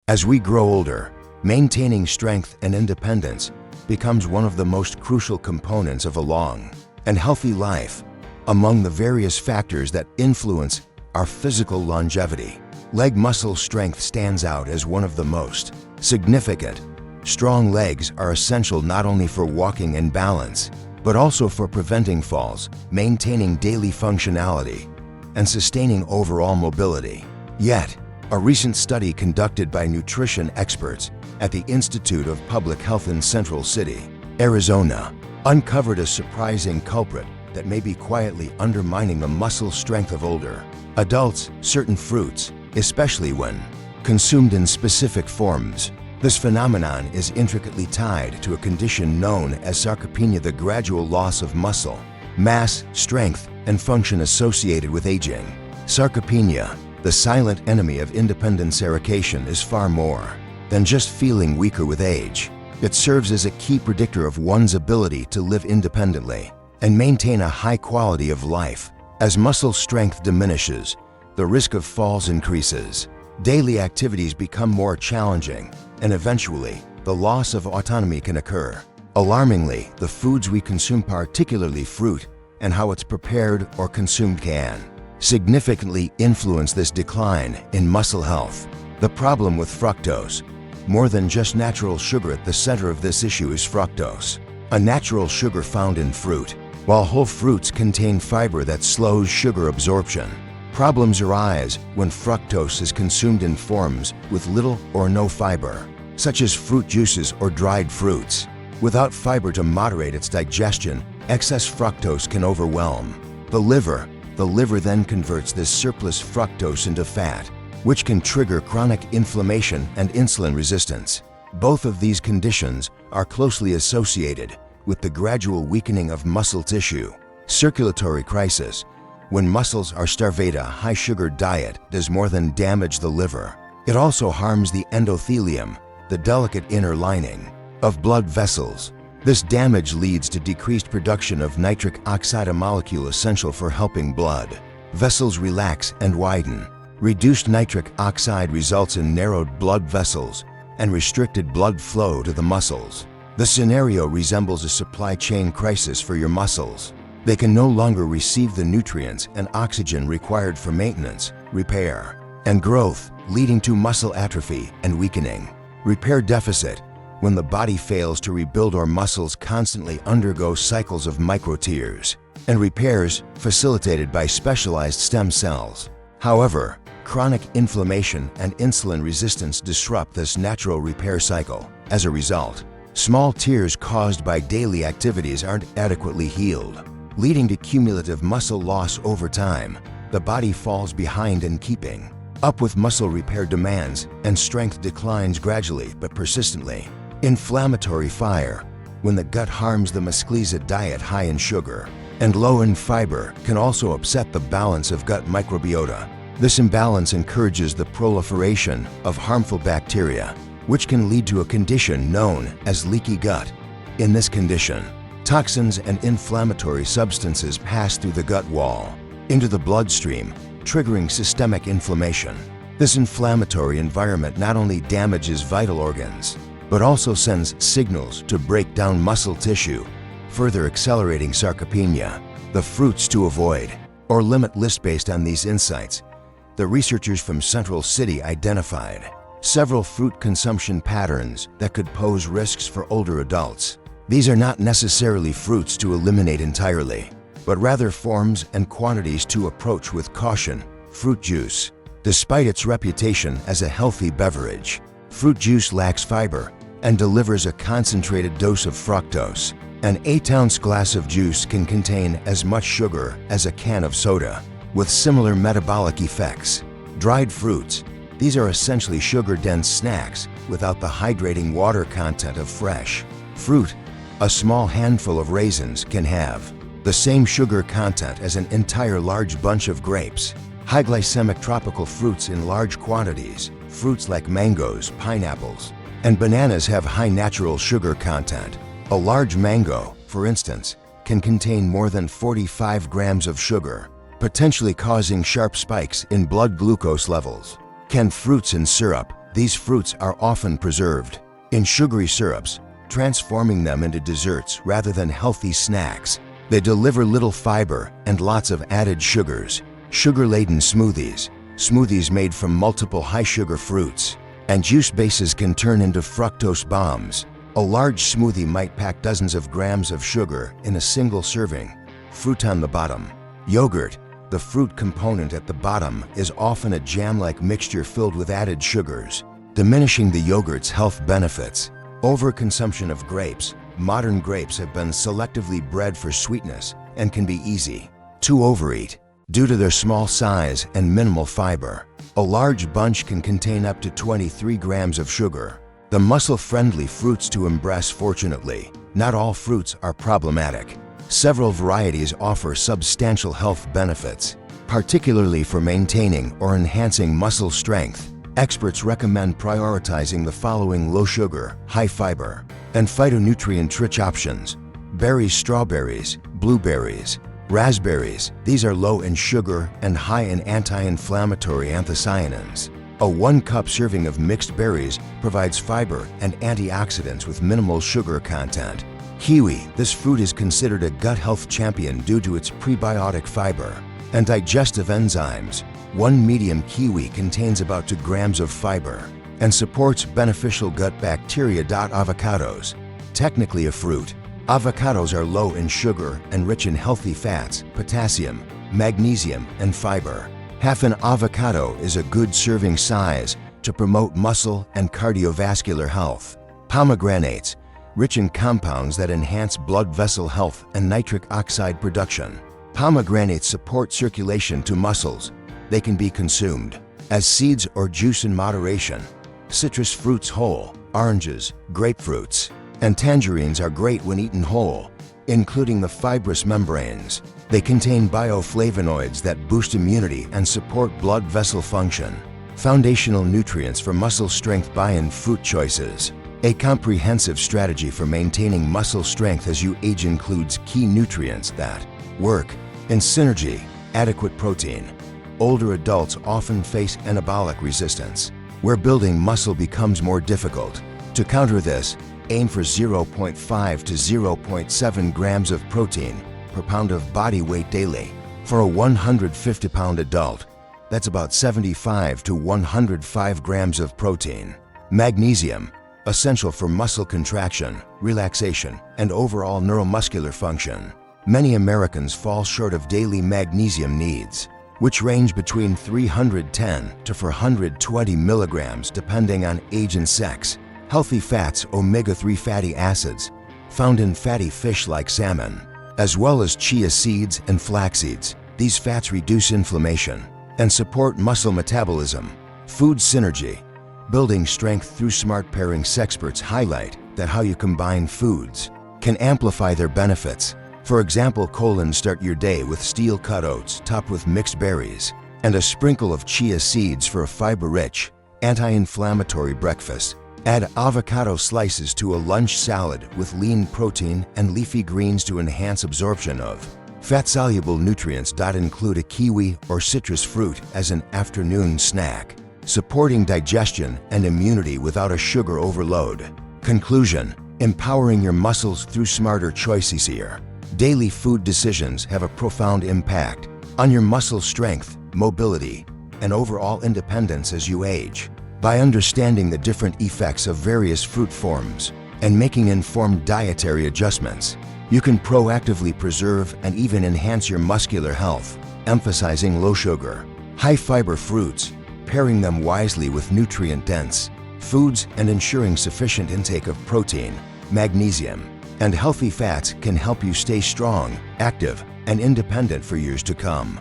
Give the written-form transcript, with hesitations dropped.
As we grow older, maintaining strength and independence becomes one of the most crucial components of a long and healthy life. Among the various factors that influence our physical longevity, leg muscle strength stands out as one of the most significant. Strong legs are essential not only for walking and balance, but also for preventing falls, maintaining daily functionality, and sustaining overall mobility. Yet, a recent study conducted by nutrition experts at the Institute of Public Health in Central City, Arizona, uncovered a surprising culprit that may be quietly undermining the muscle strength of older adults. Certain fruits, especially when consumed in specific forms. This phenomenon is intricately tied to a condition known as sarcopenia, the gradual loss of muscle mass, strength, and function associated with aging. Sarcopenia, the silent enemy of independent erication, is far more than just feeling weaker with age. It serves as a key predictor of one's ability to live independently and maintain a high quality of life. As muscle strength diminishes, the risk of falls increases. Daily activities become more challenging, and eventually, the loss of autonomy can occur. Alarmingly, the foods we consume, particularly fruit, and how it's prepared or consumed, can significantly influence this decline in muscle health. The problem with fructose, more than just natural sugar. At the center of this issue is fructose, a natural sugar found in fruit. While whole fruits contain fiber that slows sugar absorption, problems arise when fructose is consumed in forms with little or no fiber, such as fruit juices or dried fruits. Without fiber to moderate its digestion, excess fructose can overwhelm the liver. The liver then converts this surplus fructose into fat, which can trigger chronic inflammation and insulin resistance. Both of these conditions are closely associated with the gradual weakening of muscle tissue. Circulatory crisis. When muscles are starved, a high-sugar diet does more than damage the liver. It also harms the endothelium, the delicate inner lining of blood vessels. This damage leads to decreased production of nitric oxide, a molecule essential for helping blood vessels relax and widen. Reduced nitric oxide results in narrowed blood vessels and restricted blood flow to the muscles. The scenario resembles a supply chain crisis for your muscles. They can no longer receive the nutrients and oxygen required for maintenance, repair, and growth, leading to muscle atrophy and weakening. Repair deficit. When the body fails to rebuild, or muscles constantly undergo cycles of micro-tears and repairs facilitated by specialized stem cells. However, chronic inflammation and insulin resistance disrupt this natural repair cycle. As a result, small tears caused by daily activities aren't adequately healed, leading to cumulative muscle loss over time. The body falls behind in keeping up with muscle repair demands, and strength declines gradually but persistently. Inflammatory fire. When the gut harms, the muscles, a diet high in sugar and low in fiber can also upset the balance of gut microbiota. This imbalance encourages the proliferation of harmful bacteria, which can lead to a condition known as leaky gut. In this condition, toxins and inflammatory substances pass through the gut wall into the bloodstream, triggering systemic inflammation. This inflammatory environment not only damages vital organs, but also sends signals to break down muscle tissue, further accelerating sarcopenia. The fruits to avoid or limit list. Based on these insights, the researchers from Central City identified several fruit consumption patterns that could pose risks for older adults. These are not necessarily fruits to eliminate entirely, but rather forms and quantities to approach with caution. Fruit juice. Despite its reputation as a healthy beverage, fruit juice lacks fiber and delivers a concentrated dose of fructose. An 8-ounce glass of juice can contain as much sugar as a can of soda, with similar metabolic effects. Dried fruits. These are essentially sugar-dense snacks without the hydrating water content of fresh fruit. A small handful of raisins can have the same sugar content as an entire large bunch of grapes. High glycemic tropical fruits in large quantities. Fruits like mangoes, pineapples, and bananas have high natural sugar content. A large mango, for instance, can contain more than 45 grams of sugar, potentially causing sharp spikes in blood glucose levels. Canned fruits and syrup. These fruits are often preserved in sugary syrups, transforming them into desserts rather than healthy snacks. They deliver little fiber and lots of added sugars. Sugar-laden smoothies, smoothies made from multiple high-sugar fruits, and juice bases can turn into fructose bombs. A large smoothie might pack dozens of grams of sugar in a single serving. Fruit on the bottom. Yogurt, the fruit component at the bottom, is often a jam-like mixture filled with added sugars, diminishing the yogurt's health benefits. Overconsumption of grapes. Modern grapes have been selectively bred for sweetness and can be easy to overeat due to their small size and minimal fiber. A large bunch can contain up to 23 grams of sugar. The muscle-friendly fruits to embrace. Fortunately, not all fruits are problematic. Several varieties offer substantial health benefits, particularly for maintaining or enhancing muscle strength. Experts recommend prioritizing the following low-sugar, high-fiber, and phytonutrient-rich options: berries, strawberries, blueberries, raspberries. These are low in sugar and high in anti-inflammatory anthocyanins. A 1-cup serving of mixed berries provides fiber and antioxidants with minimal sugar content. Kiwi. This fruit is considered a gut health champion due to its prebiotic fiber and digestive enzymes. 1 medium kiwi contains about 2 grams of fiber and supports beneficial gut bacteria. Avocados. Technically a fruit, avocados are low in sugar and rich in healthy fats, potassium, magnesium, and fiber. Half an avocado is a good serving size to promote muscle and cardiovascular health. Pomegranates, rich in compounds that enhance blood vessel health and nitric oxide production. Pomegranates support circulation to muscles. They can be consumed as seeds or juice in moderation. Citrus fruits whole. Oranges, grapefruits, and tangerines are great when eaten whole, including the fibrous membranes. They contain bioflavonoids that boost immunity and support blood vessel function. Foundational nutrients for muscle strength. Buy-in fruit choices. A comprehensive strategy for maintaining muscle strength as you age includes key nutrients that work in synergy. Adequate protein. Older adults often face anabolic resistance, where building muscle becomes more difficult. To counter this, aim for 0.5 to 0.7 grams of protein per pound of body weight daily. For a 150-pound adult, that's about 75 to 105 grams of protein. Magnesium, essential for muscle contraction, relaxation, and overall neuromuscular function. Many Americans fall short of daily magnesium needs, which range between 310 to 420 milligrams depending on age and sex. Healthy fats. Omega-3 fatty acids, found in fatty fish like salmon, as well as chia seeds and flax seeds. These fats reduce inflammation and support muscle metabolism. Food synergy, building strength through smart pairings. Experts highlight that how you combine foods can amplify their benefits. For example, start your day with steel-cut oats topped with mixed berries and a sprinkle of chia seeds for a fiber-rich, anti-inflammatory breakfast. Add avocado slices to a lunch salad with lean protein and leafy greens to enhance absorption of fat-soluble nutrients. Include a kiwi or citrus fruit as an afternoon snack, supporting digestion and immunity without a sugar overload. Conclusion: empowering your muscles through smarter choices. Here, daily food decisions have a profound impact on your muscle strength, mobility, and overall independence as you age. By understanding the different effects of various fruit forms and making informed dietary adjustments, you can proactively preserve and even enhance your muscular health. Emphasizing low sugar, high fiber fruits, pairing them wisely with nutrient-dense foods, and ensuring sufficient intake of protein, magnesium, and healthy fats can help you stay strong, active, and independent for years to come.